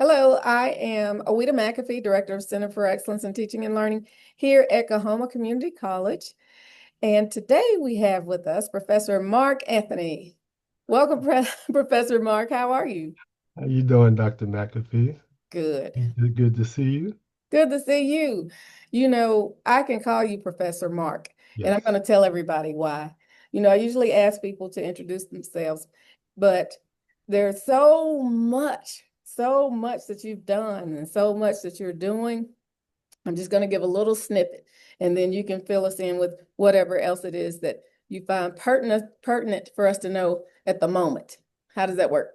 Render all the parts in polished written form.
Hello, I am Ouida McAfee, Director of Center for Excellence in Teaching and Learning here at Coahoma Community College. And today we have with us Professor Mark Anthony. Welcome, Professor Mark. How are you? How you doing, Dr. McAfee? Good. Good to see you. Good to see you. I can call you Professor Mark, and I'm Yes. going to tell everybody why. I usually ask people to introduce themselves, but there's so much that you've done and so much that you're doing. I'm just going to give a little snippet, and then you can fill us in with whatever else it is that you find pertinent for us to know at the moment. How does that work?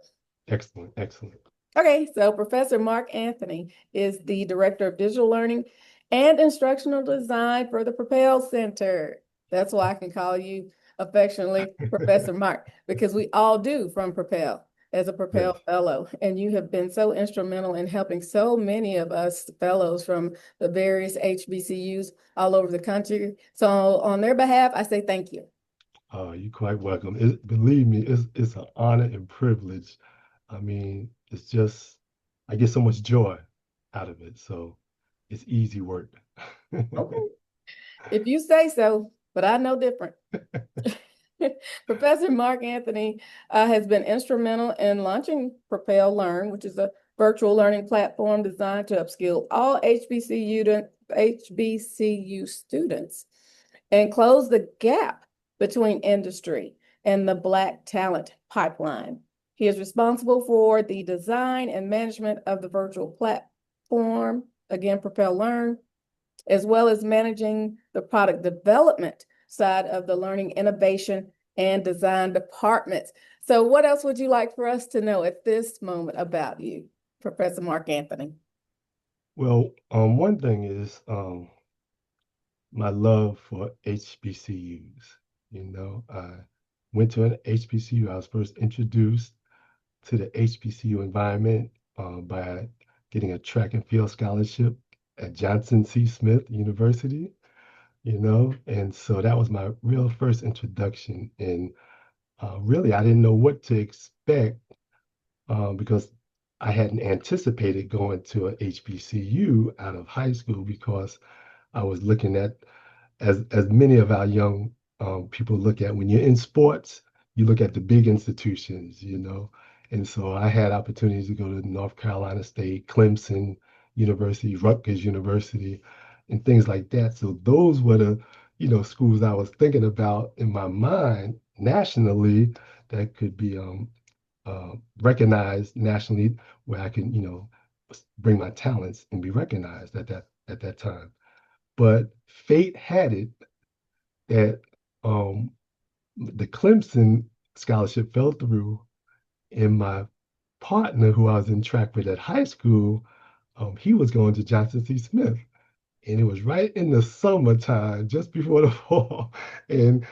Excellent. Excellent. Okay, so Professor Mark Anthony is the Director of Digital Learning and Instructional Design for the PROPEL Center. That's why I can call you affectionately Professor Mark, because we all do from PROPEL as a Yes. PROPEL Fellow. And you have been so instrumental in helping so many of us fellows from the various HBCUs all over the country. So on their behalf, I say thank you. You're quite welcome. Believe me, it's an honor and privilege. I mean, it's just I get so much joy out of it. So it's easy work. Okay. If you say so, but I know different. Professor Mark Anthony has been instrumental in launching PROPEL Learn, which is a virtual learning platform designed to upskill all HBCU students and close the gap between industry and the Black talent pipeline. He is responsible for the design and management of the virtual platform, again, PROPEL Learn, as well as managing the product development side of the learning innovation and design departments. So what else would you like for us to know at this moment about you, Professor Mark Anthony? Well, one thing is my love for HBCUs. I went to an HBCU. I was first introduced to the HBCU environment by getting a track and field scholarship at Johnson C. Smith University, and so that was my real first introduction. And really, I didn't know what to expect because I hadn't anticipated going to a HBCU out of high school because I was looking at as many of our young people look at when you're in sports, you look at the big institutions. And so I had opportunities to go to North Carolina State, Clemson University, Rutgers University, and things like that. So those were the schools I was thinking about in my mind nationally that could be recognized nationally, where I can bring my talents and be recognized at that time. But fate had it that the Clemson scholarship fell through, and my partner, who I was in track with at high school, he was going to Johnson C. Smith. And it was right in the summertime, just before the fall. And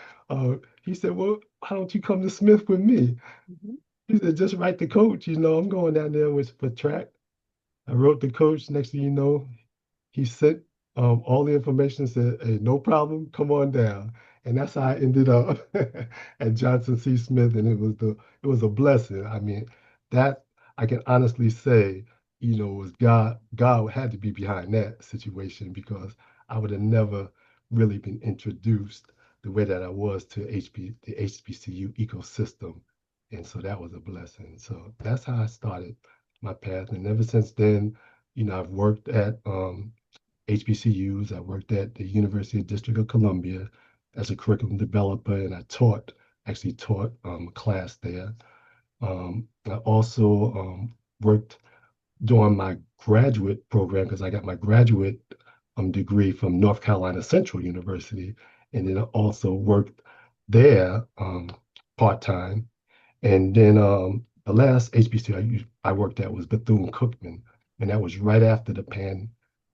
he said, "Well, why don't you come to Smith with me?" Mhm. He said, "Just write the coach. I'm going down there for track." I wrote the coach. Next thing you know, he sent all the information, said, "Hey, no problem, come on down." And that's how I ended up at Johnson C. Smith, and it was a blessing. I mean, that I can honestly say, was God. God had to be behind that situation because I would have never really been introduced the way that I was to the HBCU ecosystem, and so that was a blessing. So that's how I started my path, and ever since then, I've worked at HBCUs. I worked at the University of District of Columbia as a curriculum developer, and actually taught a class there. I also worked during my graduate program because I got my graduate degree from North Carolina Central University, and then I also worked there part-time. And then the last HBCU I worked at was Bethune-Cookman, and that was right after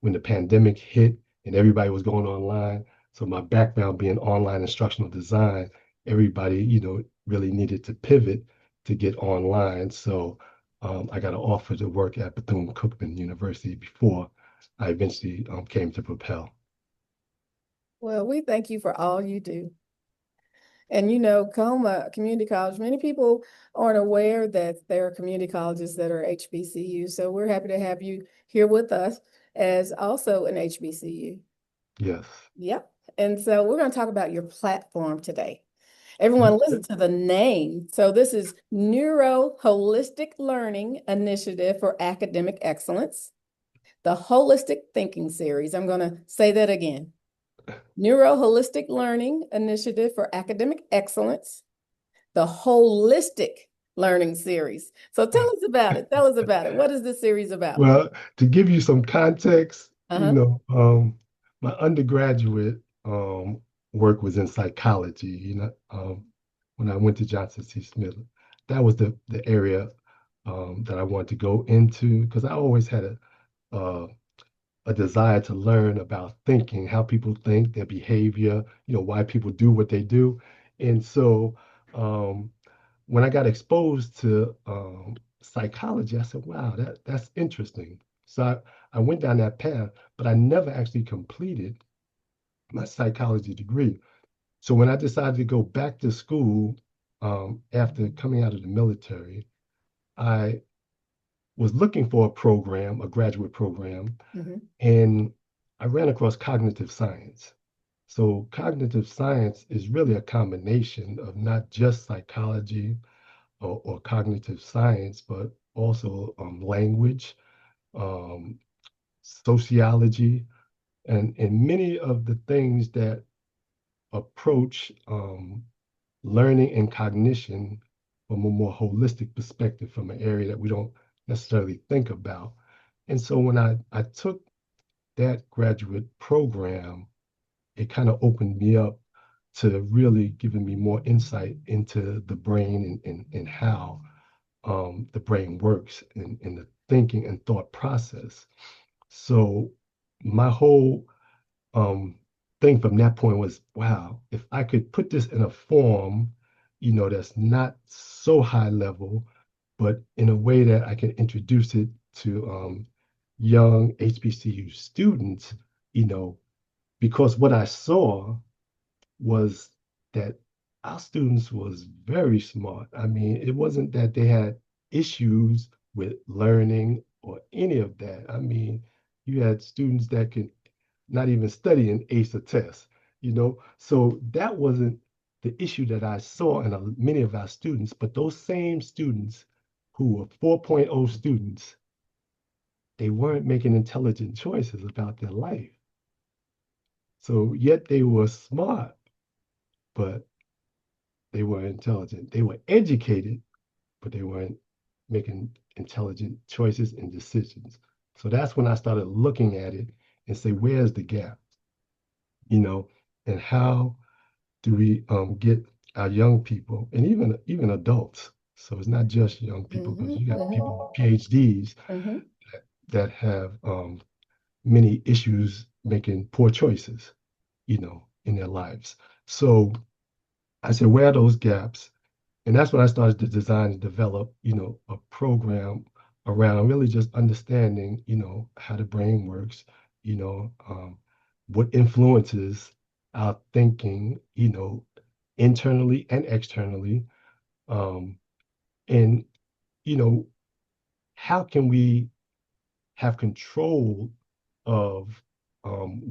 when the pandemic hit and everybody was going online. So my background being online instructional design, everybody, really needed to pivot to get online. So I got an offer to work at Bethune-Cookman University before I eventually came to Propel. Well, we thank you for all you do. And you know, Coma Community College, many people aren't aware that there are community colleges that are HBCU. So we're happy to have you here with us as also an HBCU. Yes. Yep. And so we're going to talk about your platform today. Everyone listen to the name. So this is Neuro-Holistic Learning Initiative for Academic Excellence, the Holistic Thinking Series. I'm going to say that again. Neuro-Holistic Learning Initiative for Academic Excellence, the Holistic Learning Series. So tell us about it. Tell us about it. What is this series about? Well, to give you some context, Uh-huh. my undergraduate work was in psychology, when I went to Johnson C. Smith. That was the area that I wanted to go into because I always had uh, a desire to learn about thinking, how people think, their behavior, why people do what they do. And so um, when I got exposed to psychology, I said, wow, that's interesting. So I went down that path, but I never actually completed my psychology degree. So when I decided to go back to school after coming out of the military, I was looking for a program, a graduate program, Mm-hmm. and I ran across cognitive science. So cognitive science is really a combination of not just psychology or cognitive science, but also language, um, sociology, and many of the things that approach learning and cognition from a more holistic perspective, from an area that we don't necessarily think about. And so when I took that graduate program, it kind of opened me up to really giving me more insight into the brain and how the brain works in the thinking and thought process. So my whole um, thing from that point was, wow, if I could put this in a form, that's not so high level, but in a way that I can introduce it to young HBCU students, you know, because what I saw was that our students was very smart. I mean, it wasn't that they had issues with learning or any of that. I mean, you had students that could not even study and ace a test, So that wasn't the issue that I saw in many of our students, but those same students who were 4.0 students, they weren't making intelligent choices about their life. So yet they were smart, but they were intelligent. They were educated, but they weren't making intelligent choices and decisions. So that's when I started looking at it and say, where's the gap? You know, and how do we get our young people and even adults? So it's not just young people because Mm-hmm. you got Mm-hmm. people with PhDs Mm-hmm. that have many issues making poor choices, in their lives. So I said, where are those gaps? And that's when I started to design and develop, a program around really just understanding, how the brain works, what influences our thinking, internally and externally. Um, and, you know, how can we have control of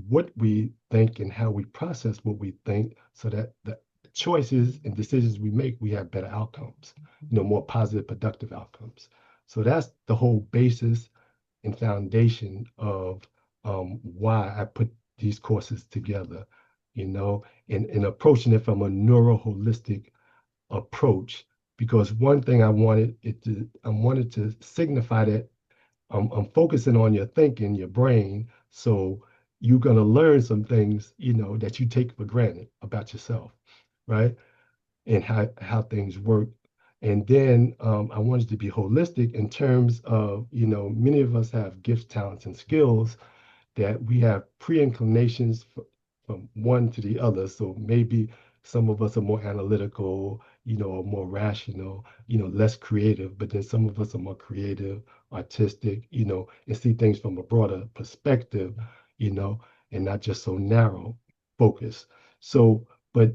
what we think and how we process what we think so that the choices and decisions we make, we have better outcomes, more positive, productive outcomes. So that's the whole basis and foundation of why I put these courses together, and approaching it from a neuro-holistic approach. Because one thing I wanted to signify that I'm focusing on your thinking, your brain. So you're going to learn some things, that you take for granted about yourself, right? And how things work. And then I wanted to be holistic in terms of, many of us have gifts, talents, and skills that we have pre-inclinations from one to the other. So maybe some of us are more analytical, or more rational, less creative, but then some of us are more creative, artistic, and see things from a broader perspective, you know, and not just so narrow focus. So, but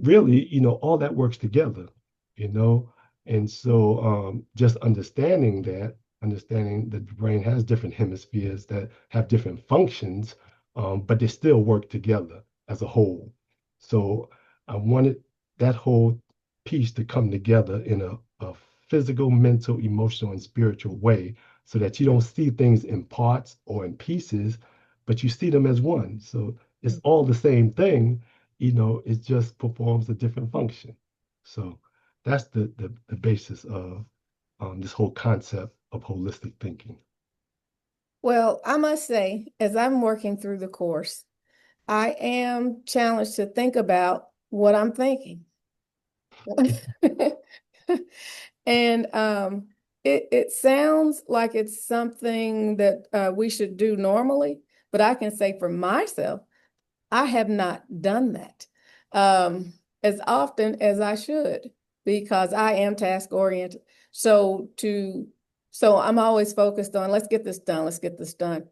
really, all that works together, you know. And so just understanding that the brain has different hemispheres that have different functions, but they still work together as a whole. So I wanted that whole piece to come together in a physical, mental, emotional, and spiritual way so that you don't see things in parts or in pieces, but you see them as one. So it's all the same thing, it just performs a different function. So that's the basis of this whole concept of holistic thinking. Well, I must say, as I'm working through the course, I am challenged to think about what I'm thinking. And it sounds like it's something that we should do normally, but I can say for myself, I have not done that as often as I should because I am task oriented. So so I'm always focused on let's get this done, let's get this done.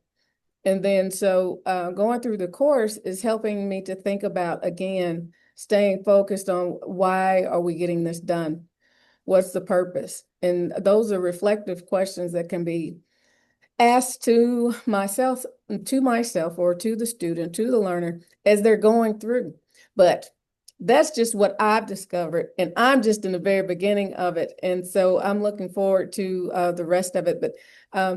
And then so going through the course is helping me to think about again, staying focused on why are we getting this done? What's the purpose? And those are reflective questions that can be asked to myself or to the student, to the learner as they're going through. But that's just what I've discovered, and I'm just in the very beginning of it. And so I'm looking forward to the rest of it. But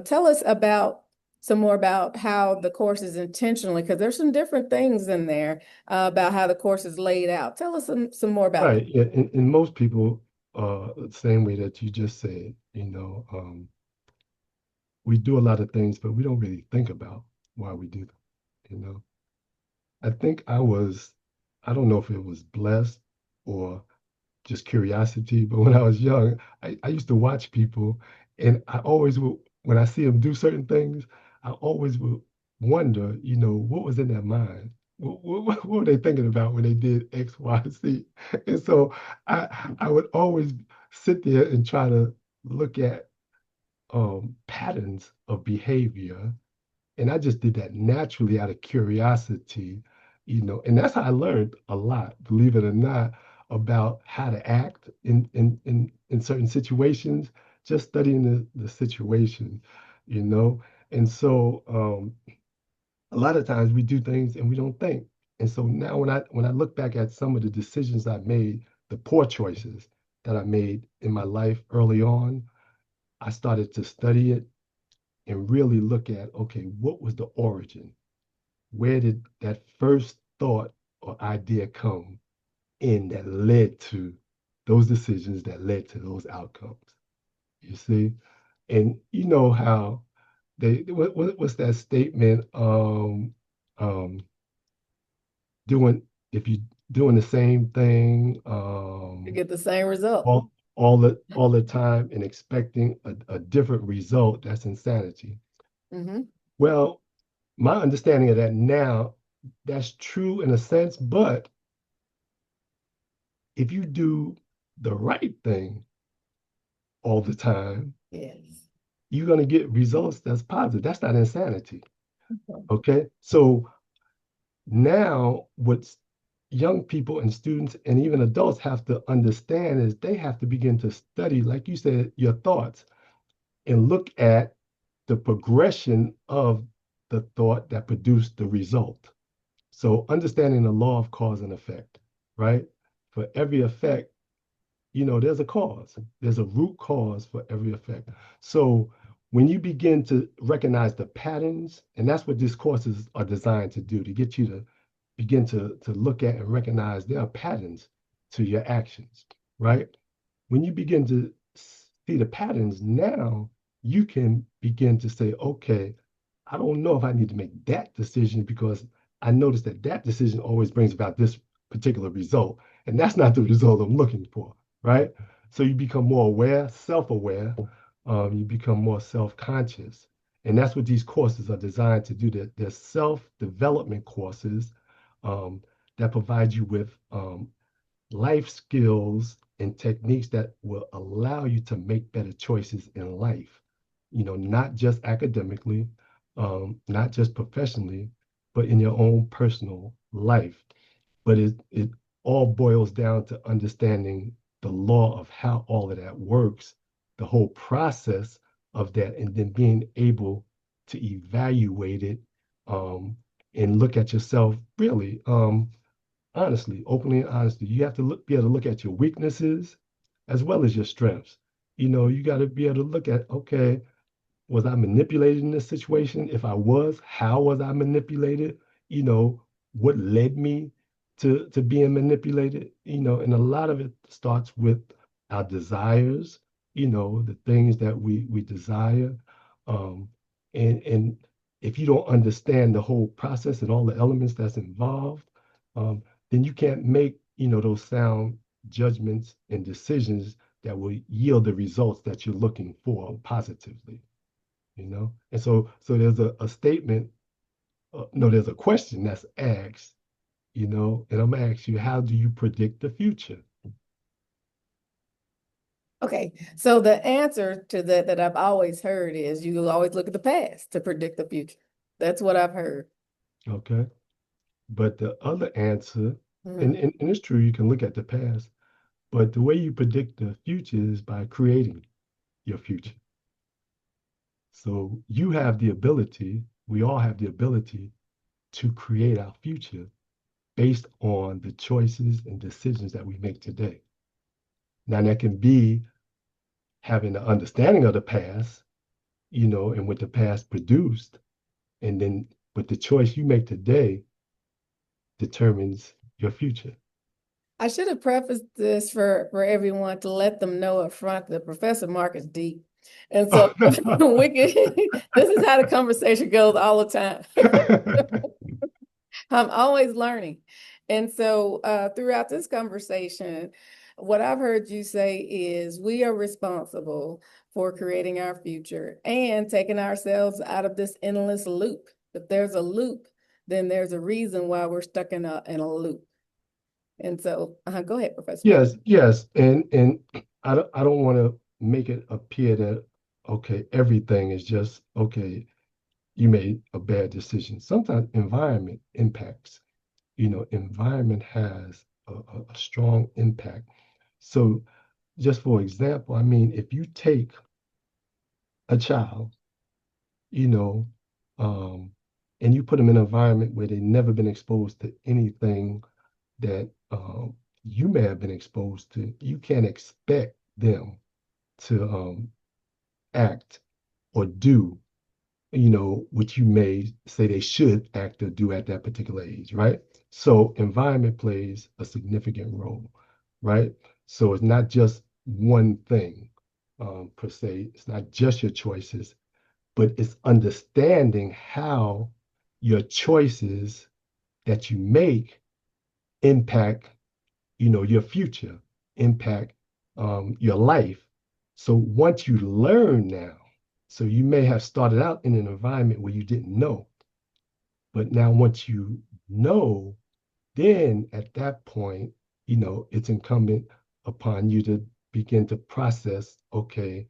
tell us about some more about how the course is intentionally, because there's some different things in there about how the course is laid out. Tell us some more about that. Right. Yeah. And most people, the same way that you just said, we do a lot of things, but we don't really think about why we do them. You know, I think I don't know if it was blessed or just curiosity. But when I was young, I used to watch people, and I always would, when I see them do certain things, I always would wonder, what was in their mind? What were they thinking about when they did X, Y, Z? And so I would always sit there and try to look at patterns of behavior, and I just did that naturally out of curiosity, and that's how I learned a lot, believe it or not, about how to act in certain situations, just studying the situation, you know. And so a lot of times we do things and we don't think. And so now when I look back at some of the decisions I made, the poor choices that I made in my life early on, I started to study it and really look at, okay, what was the origin? Where did that first thought or idea come in that led to those decisions that led to those outcomes? You see? And you know how what's that statement? Um, doing if you doing the same thing To get the same result. all the time and expecting a different result, that's insanity. Hmm. Well, my understanding of that now, that's true in a sense, but if you do the right thing all the time, Yes. you're going to get results that's positive. That's not insanity. Okay. Okay. So now, what young people and students and even adults have to understand is they have to begin to study, like you said, your thoughts and look at the progression of the thought that produced the result. So understanding the law of cause and effect, right? For every effect, there's a cause. There's a root cause for every effect. So when you begin to recognize the patterns, and that's what these courses are designed to do, to get you to begin to look at and recognize there are patterns to your actions, right? When you begin to see the patterns, now you can begin to say, okay, I don't know if I need to make that decision because I noticed that that decision always brings about this particular result. And that's not the result I'm looking for, right? So you become more aware, self-aware, you become more self-conscious. And that's what these courses are designed to do. They're self-development courses that provide you with life skills and techniques that will allow you to make better choices in life, not just academically, not just professionally, but in your own personal life. But all boils down to understanding the law of how all of that works, the whole process of that, and then being able to evaluate it, um, and look at yourself really, honestly, openly and honestly. You have to be able to look at your weaknesses as well as your strengths. You got to be able to look at, okay, was I manipulated in this situation? If I was, how was I manipulated? What led me to being manipulated? And a lot of it starts with our desires, the things that we desire. Um, and if you don't understand the whole process and all the elements that's involved, then you can't make, those sound judgments and decisions that will yield the results that you're looking for positively. And so there's a statement, no, there's a question that's asked, and I'm gonna ask you, how do you predict the future? Okay, so the answer to that I've always heard is you always look at the past to predict the future. That's what I've heard. Okay. But the other answer, Mhm. and it's true, you can look at the past, but the way you predict the future is by creating your future. So you have the ability, we all have the ability to create our future based on the choices and decisions that we make today. Now, that can be having an understanding of the past, and what the past produced. And then, but the choice you make today determines your future. I should have prefaced this for everyone to let them know up front that Professor Mark is deep. And so we can, this is how the conversation goes all the time. I'm always learning. And so throughout this conversation, what I've heard you say is we are responsible for creating our future and taking ourselves out of this endless loop. If there's a loop, then there's a reason why we're stuck in a loop. And so, go ahead, Professor Mark. Yes, yes, and I don't want to make it appear that okay, everything is just okay, you made a bad decision. Sometimes environment impacts. Environment has a strong impact. So, just for example, I mean, if you take a child, you know, um, and you put them in an environment where they've never been exposed to anything that you may have been exposed to, you can't expect them to act or do, what you may say they should act or do at that particular age, right? So environment plays a significant role, right? So it's not just one thing per se. It's not just your choices, but it's understanding how your choices that you make impact, your future, impact your life. So once you learn now, so you may have started out in an environment where you didn't know, but now once you know, then at that point, it's incumbent upon you to begin to process, okay,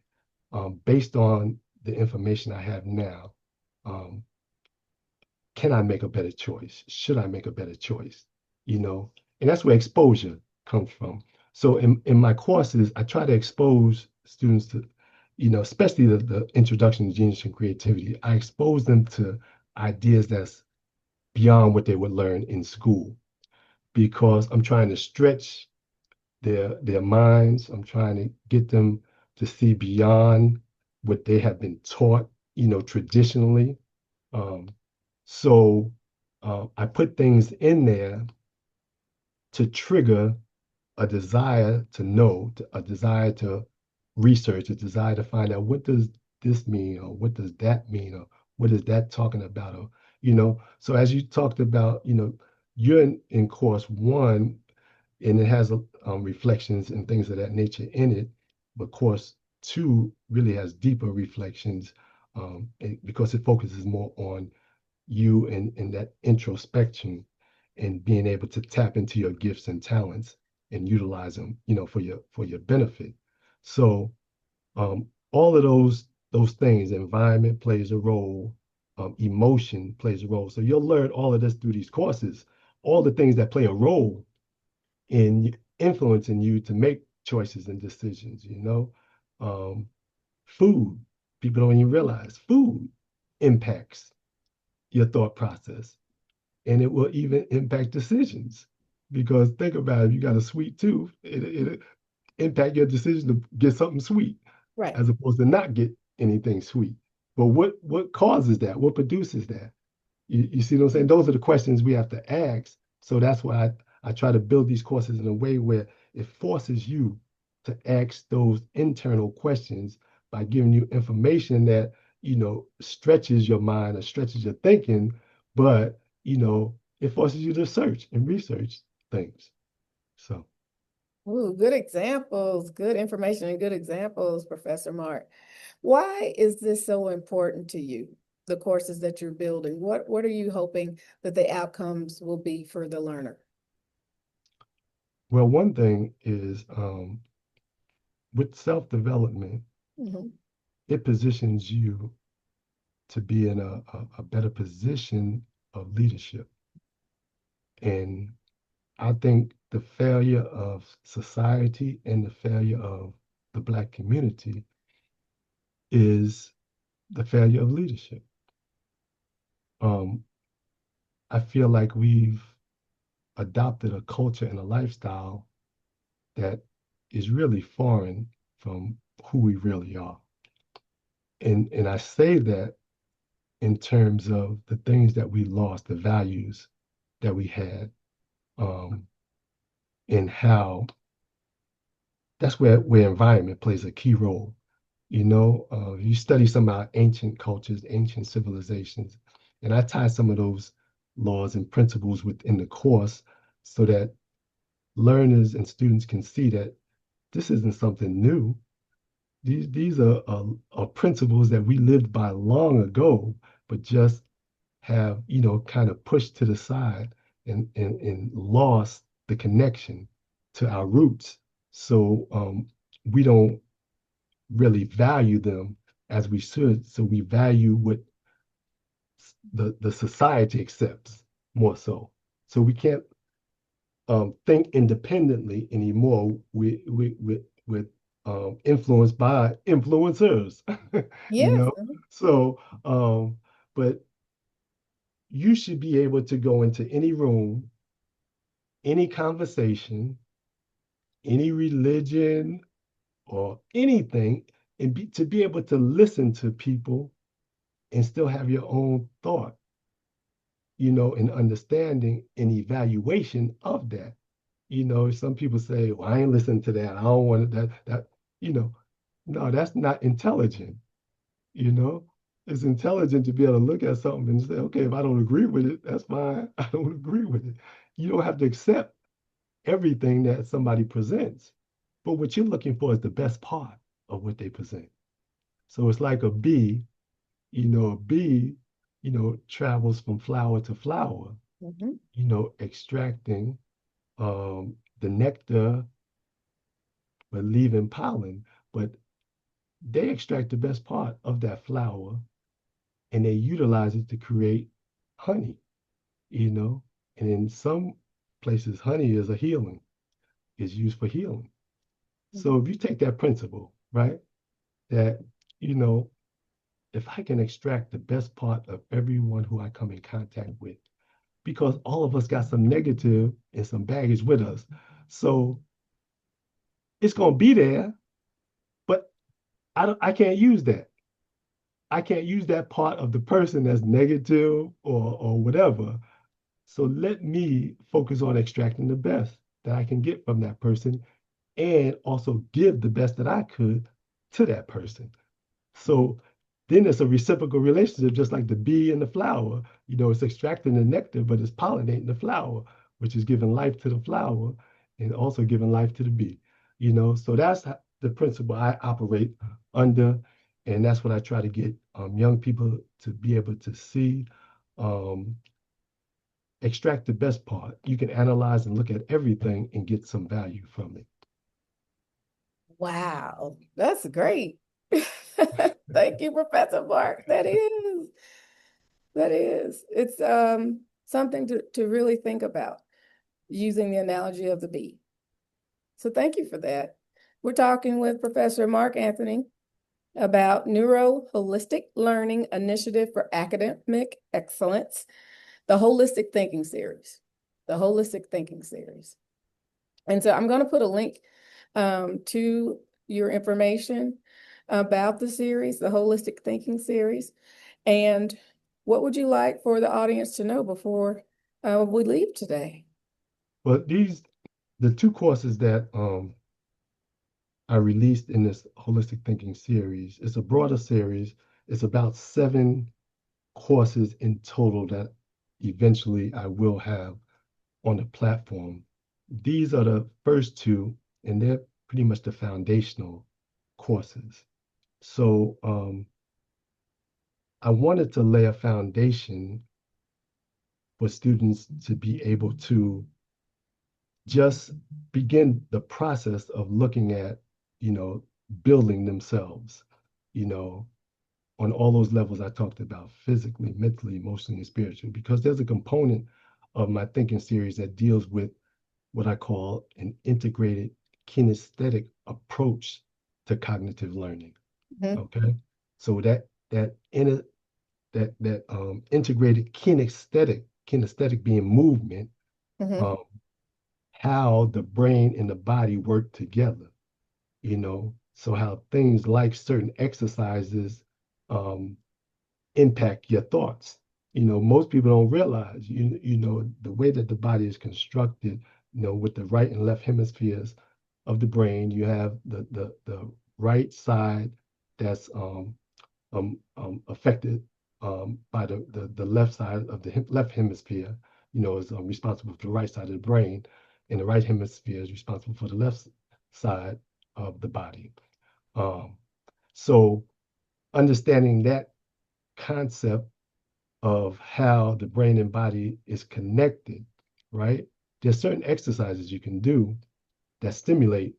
based on the information I have now, um, can I make a better choice? Should I make a better choice? You know, and that's where exposure comes from. So in my courses, I try to expose students to, especially the introduction to genius and creativity. I expose them to ideas that's beyond what they would learn in school because I'm trying to stretch their minds. I'm trying to get them to see beyond what they have been taught, traditionally. Um, so I put things in there to trigger a desire to know, a desire to research, a desire to find out what does this mean or what does that mean or what is that talking about or So as you talked about, you're in course one and it has reflections and things of that nature in it, but course two really has deeper reflections because it focuses more on you and that introspection and being able to tap into your gifts and talents and utilize them, for your benefit. So all of those things, environment plays a role, emotion plays a role. So you'll learn all of this through these courses, all the things that play a role in influencing you to make choices and decisions, Food, people don't even realize food impacts your thought process, and it will even impact decisions. Because think about it, if you got a sweet tooth, it impact your decision to get something sweet Right. as opposed to not get anything sweet. But what causes that? What produces that? You see what I'm saying? Those are the questions we have to ask. So that's why I try to build these courses in a way where it forces you to ask those internal questions by giving you information that, stretches your mind or stretches your thinking, but, it forces you to search and research things. So, Ooh, good examples, good information and good examples, Professor Mark. Why is this so important to you, the courses that you're building? What are you hoping that the outcomes will be for the learner? well, one thing is with self-development, Mhm. it positions you to be in a better position of leadership. And I think the failure of society and the failure of the Black community is the failure of leadership. Um, I feel like we've adopted a culture and a lifestyle that is really foreign from who we really are. And I say that in terms of the things that we lost, the values that we had, um, and how that's where environment plays a key role. You study some of our ancient cultures, ancient civilizations, and I tie some of those laws and principles within the course so that learners and students can see that this isn't something new. These are principles that we lived by long ago, but just have, kind of pushed to the side and lost the connection to our roots. So we don't really value them as we should. So we value what the society accepts more so. So we can't think independently anymore. With influenced by influencers, you Yes. know. So, but you should be able to go into any room, any conversation, any religion, or anything, and to be able to listen to people and still have your own thought, and understanding and evaluation of that. Some people say, well, I ain't listening to that. I don't want that, you know, no, that's not intelligent, you know. It's intelligent to be able to look at something and say, okay, if I don't agree with it, that's fine. I don't agree with it. You don't have to accept everything that somebody presents. But what you're looking for is the best part of what they present. So it's like a bee, a bee, travels from flower to flower, Mhm. extracting the nectar, but leaving pollen. But they extract the best part of that flower and they utilize it to create honey, you know. And in some places, honey is a healing, is used for healing. So if you take that principle, right, that, you know, if I can extract the best part of everyone who I come in contact with, because all of us got some negative and some baggage with us. So it's going to be there, but I can't use that. I can't use that part of the person that's negative or whatever. So let me focus on extracting the best that I can get from that person and also give the best that I could to that person. So then it's a reciprocal relationship, just like the bee and the flower. It's extracting the nectar, but it's pollinating the flower, which is giving life to the flower and also giving life to the bee. So that's the principle I operate under. And that's what I try to get young people to be able to see, um, extract the best part. You can analyze and look at everything and get some value from it. Wow, that's great. Thank you, Professor Mark. That is. It's something to really think about using the analogy of the bee. So thank you for that. We're talking with Professor Mark Anthony about Neuro-Holistic Learning Initiative for Academic Excellence, the Holistic Thinking Series, the Holistic Thinking Series. And so I'm going to put a link to your information about the series, the Holistic Thinking Series. And what would you like for the audience to know before we leave today? But the two courses that I released in this holistic thinking series, it's a broader series. It's about 7 courses in total that eventually I will have on the platform. These are the first 2, and they're pretty much the foundational courses. So I wanted to lay a foundation for students to be able to just begin the process of looking at, building themselves, you know, on all those levels I talked about, physically, mentally, emotionally, and spiritually, because there's a component of my thinking series that deals with what I call an integrated kinesthetic approach to cognitive learning. Mhm. Okay. So that inner that integrated kinesthetic being movement, Mhm. um, how the brain and the body work together, so how things like certain exercises um, impact your thoughts. Most people don't realize, the way that the body is constructed, with the right and left hemispheres of the brain, you have the right side that's affected by the left side of the left hemisphere, is responsible for the right side of the brain, and the right hemisphere is responsible for the left side of the body. Um, so understanding that concept of how the brain and body is connected, right? There's certain exercises you can do that stimulate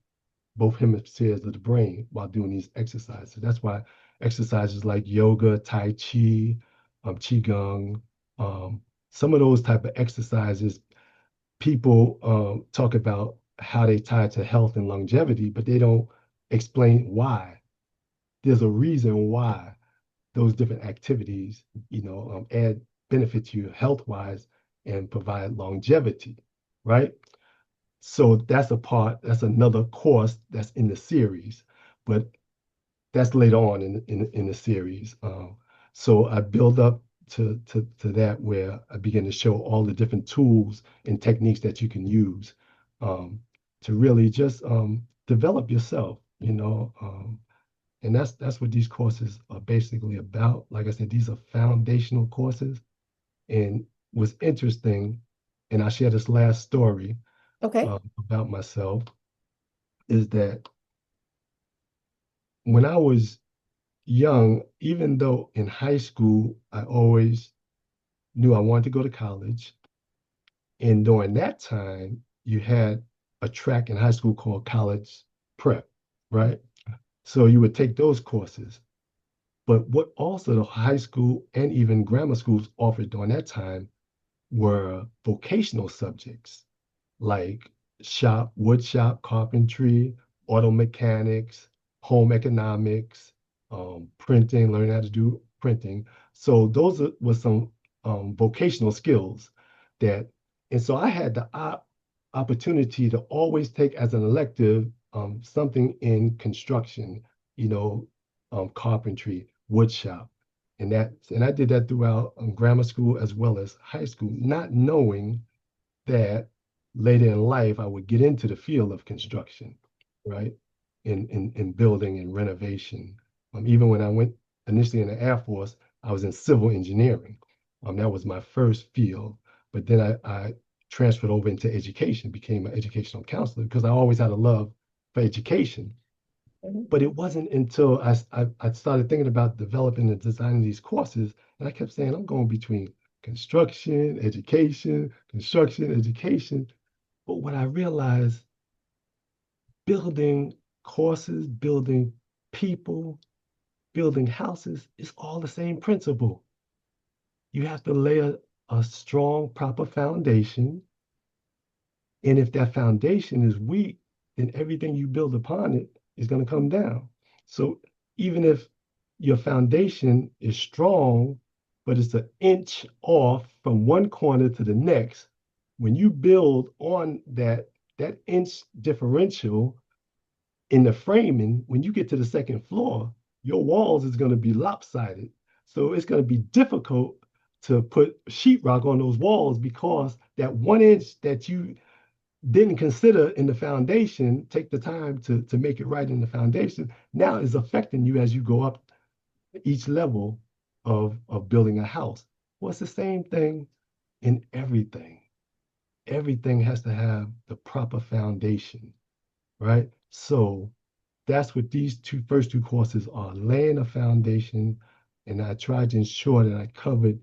both hemispheres of the brain while doing these exercises. That's why exercises like yoga, tai chi, qigong, um, some of those type of exercises, people talk about how they tie to health and longevity, but they don't explain why. There's a reason why those different activities, add benefit to you health wise and provide longevity, right? So that's another course that's in the series, but that's later on in the series. So I build up to that where I begin to show all the different tools and techniques that you can use um, to really just develop yourself, and that's what these courses are basically about. Like I said, these are foundational courses. And what's interesting, and I share this last story Okay. about myself, is that when I was young, even though in high school I always knew I wanted to go to college, and during that time you had a track in high school called college prep, right? So you would take those courses. But what also the high school and even grammar schools offered during that time were vocational subjects like wood shop, carpentry, auto mechanics, home economics, printing, learning how to do printing. So those were some vocational skills that, and so I had the opportunity to always take as an elective something in construction, carpentry, wood shop. And I did that throughout grammar school as well as high school, not knowing that later in life I would get into the field of construction, right? In building and renovation. Even when I went initially in the Air Force, I was in civil engineering. That was my first field. But then I transferred over into education, became an educational counselor because I always had a love for education. Mhm. But it wasn't until I started thinking about developing and designing these courses, and I kept saying, I'm going between construction, education. But what I realized, building courses, building people, building houses, is all the same principle. You have to lay a strong, proper foundation. And if that foundation is weak, then everything you build upon it is going to come down. So even if your foundation is strong, but it's an inch off from one corner to the next, when you build on that inch differential in the framing, when you get to the second floor, your walls is going to be lopsided. So it's going to be difficult to put sheetrock on those walls because that 1 inch that you didn't consider in the foundation, take the time to make it right in the foundation, now is affecting you as you go up each level of building a house. Well, it's the same thing in everything. Everything has to have the proper foundation, right? So that's what these first two courses are, laying a foundation. And I tried to ensure that I covered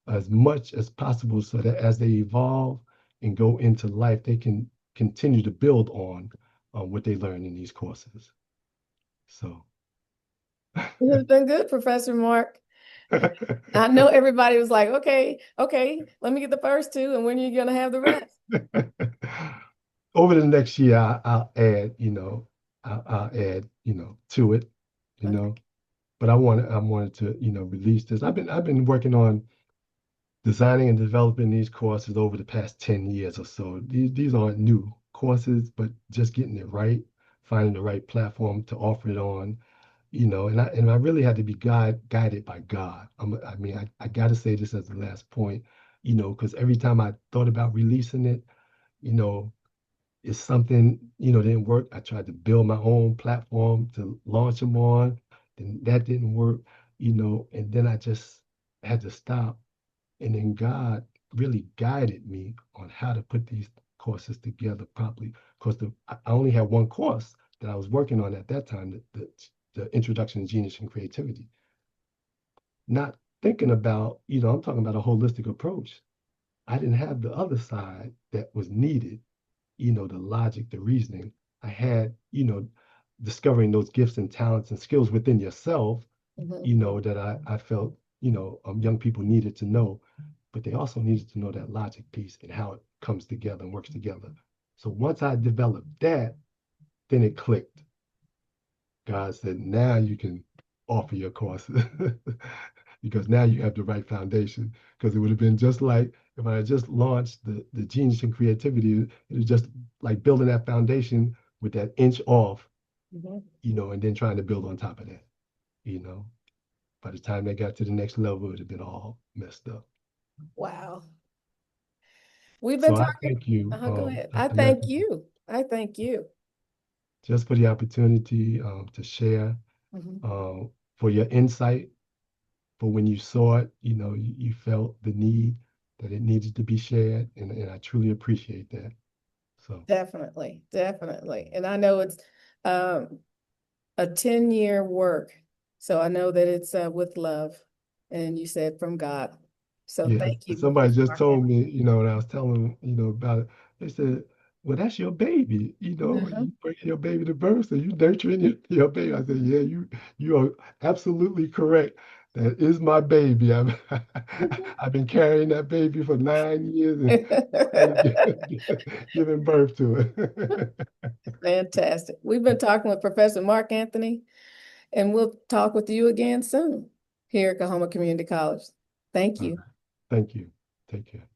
as much as possible so that as they evolve and go into life, they can continue to build on what they learn in these courses. So It has been good, Professor Mark. I know everybody was like, okay, okay, let me get the first two, and when are you going to have the rest? over the next year, I'll add, I'll add, to it, you Okay. know. But I wanted to, release this. I've been working on designing and developing these courses over the past 10 years or so. These aren't new courses, but just getting it right, finding the right platform to offer it on, and I really had to be guided by God. I got to say this as the last point, because every time I thought about releasing it, you know, it's something, didn't work. I tried to build my own platform to launch them on, and that didn't work, and then I just had to stop. And then God really guided me on how to put these courses together properly. Because I only had one course that I was working on at that time, the Introduction to Genius and Creativity. Not thinking about, I'm talking about a holistic approach. I didn't have the other side that was needed, the logic, the reasoning. I had, discovering those gifts and talents and skills within yourself, Mhm. that I felt, young people needed to know, but they also needed to know that logic piece and how it comes together and works together. So once I developed that, then it clicked. God said, now you can offer your courses because now you have the right foundation. Because it would have been just like if I had just launched the genius and creativity, it was just like building that foundation with that inch off, Mhm. and then trying to build on top of that, you know. By the time they got to the next level, it would have been all messed up. Wow. We've been So I talking. thank you, Go ahead. I Dr. thank McAfee, you. I thank you. just for the opportunity to share, Mhm. um, for your insight, for when you saw it, you felt the need that it needed to be shared, and I truly appreciate that. So Definitely, definitely. And I know it's um, a 10-year work. So I know that it's with love. And you said from God. So yeah, thank you, somebody Professor just Mark. told me, and I was telling them, about it. They said, "Well, that's your baby, Uh-huh. you bring your baby to birth, so you nurturing your baby." I said, "Yeah, you are absolutely correct. That is my baby. I've been carrying that baby for 9 years and finally giving birth to it." Fantastic. We've been talking with Professor Mark Anthony, and we'll talk with you again soon here at Kahoma Community College. Thank All you. right. Thank you. Take care.